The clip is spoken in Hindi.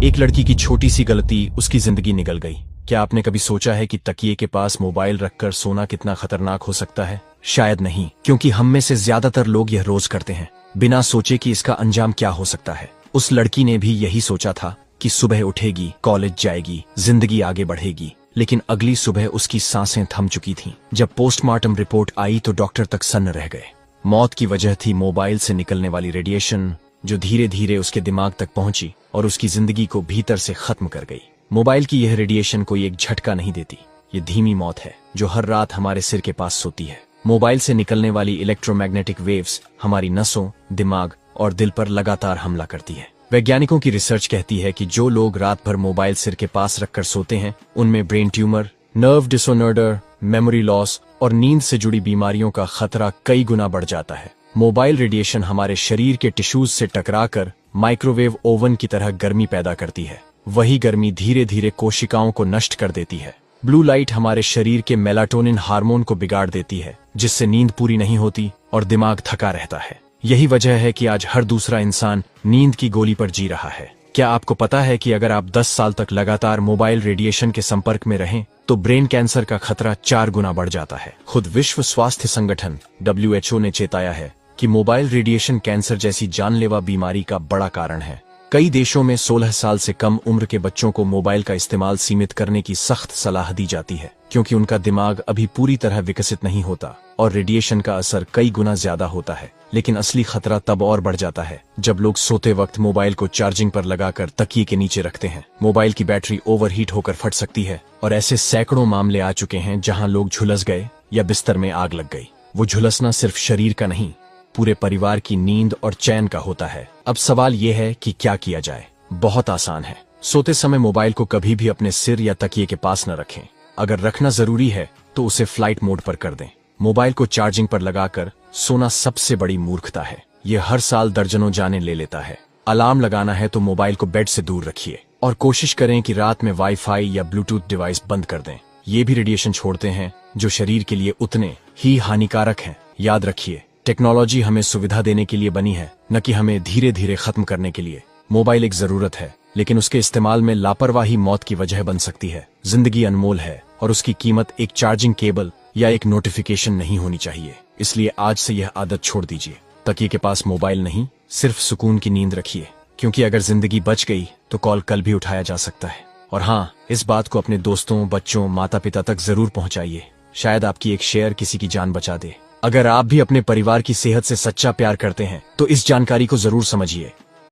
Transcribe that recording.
एक लड़की की छोटी सी गलती उसकी जिंदगी निकल गई। क्या आपने कभी सोचा है कि तकिए के पास मोबाइल रखकर सोना कितना खतरनाक हो सकता है? शायद नहीं, क्योंकि हम में से ज्यादातर लोग यह रोज करते हैं, बिना सोचे कि इसका अंजाम क्या हो सकता है। उस लड़की ने भी यही सोचा था कि सुबह उठेगी, कॉलेज जाएगी, जिंदगी आगे बढ़ेगी। लेकिन अगली सुबह उसकी सांसें थम चुकी थीं। जब पोस्टमार्टम रिपोर्ट आई तो डॉक्टर तक सन्न रह गए। मौत की वजह थी मोबाइल से निकलने वाली रेडिएशन, जो धीरे धीरे उसके दिमाग तक पहुंची और उसकी जिंदगी को भीतर से खत्म कर गई। मोबाइल की यह रेडिएशन कोई एक झटका नहीं देती, ये धीमी मौत है जो हर रात हमारे सिर के पास सोती है। मोबाइल से निकलने वाली इलेक्ट्रोमैग्नेटिक वेव्स हमारी नसों, दिमाग और दिल पर लगातार हमला करती है। वैज्ञानिकों की रिसर्च कहती है कि जो लोग रात भर मोबाइल सिर के पास रखकर सोते हैं, उनमें brain tumour, nerve disorder, memory loss और नींद से जुड़ी बीमारियों का खतरा कई गुना बढ़ जाता है। मोबाइल रेडिएशन हमारे शरीर के टिश्यूज से टकराकर माइक्रोवेव ओवन की तरह गर्मी पैदा करती है। वही गर्मी धीरे धीरे कोशिकाओं को नष्ट कर देती है। ब्लू लाइट हमारे शरीर के मेलाटोनिन हार्मोन को बिगाड़ देती है, जिससे नींद पूरी नहीं होती और दिमाग थका रहता है। यही वजह है कि आज हर दूसरा इंसान नींद की गोली पर जी रहा है। क्या आपको पता है कि अगर आप 10 साल तक लगातार मोबाइल रेडिएशन के संपर्क में रहें तो ब्रेन कैंसर का खतरा 4 गुना बढ़ जाता है। खुद विश्व स्वास्थ्य संगठन WHO ने चेताया है कि मोबाइल रेडिएशन कैंसर जैसी जानलेवा बीमारी का बड़ा कारण है। कई देशों में 16 साल से कम उम्र के बच्चों को मोबाइल का इस्तेमाल सीमित करने की सख्त सलाह दी जाती है, क्योंकि उनका दिमाग अभी पूरी तरह विकसित नहीं होता और रेडिएशन का असर कई गुना ज्यादा होता है। लेकिन असली खतरा तब और बढ़ जाता है जब लोग सोते वक्त मोबाइल को चार्जिंग पर लगाकर तकिए के नीचे रखते हैं। मोबाइल की बैटरी ओवरहीट होकर फट सकती है और ऐसे सैकड़ों मामले आ चुके हैं जहां लोग झुलस गए या बिस्तर में आग लग गई। वो झुलसना सिर्फ शरीर का नहीं, पूरे परिवार की नींद और चैन का होता है। अब सवाल यह है कि क्या किया जाए। बहुत आसान है। सोते समय मोबाइल को कभी भी अपने सिर या तकिए के पास न रखें। अगर रखना जरूरी है तो उसे फ्लाइट मोड पर कर दें। मोबाइल को चार्जिंग पर लगाकर सोना सबसे बड़ी मूर्खता है। यह हर साल दर्जनों जानें ले लेता है। अलार्म लगाना है तो मोबाइल को बेड से दूर रखिए और कोशिश करें कि रात में वाईफाई या ब्लूटूथ डिवाइस बंद कर दें। ये भी रेडिएशन छोड़ते हैं जो शरीर के लिए उतने ही हानिकारक हैं। याद रखिए, टेक्नोलॉजी हमें सुविधा देने के लिए बनी है, न कि हमें धीरे धीरे खत्म करने के लिए। मोबाइल एक जरूरत है, लेकिन उसके इस्तेमाल में लापरवाही मौत की वजह बन सकती है। जिंदगी अनमोल है और उसकी कीमत एक चार्जिंग केबल या एक नोटिफिकेशन नहीं होनी चाहिए। इसलिए आज से यह आदत छोड़ दीजिए। तकिए के पास मोबाइल नहीं, सिर्फ सुकून की नींद रखिए, क्योंकि अगर जिंदगी बच गई तो कॉल कल भी उठाया जा सकता है। और हाँ, इस बात को अपने दोस्तों, बच्चों, माता पिता तक जरूर पहुंचाइए। शायद आपकी एक शेयर किसी की जान बचा दे। अगर आप भी अपने परिवार की सेहत से सच्चा प्यार करते हैं तो इस जानकारी को जरूर समझिए।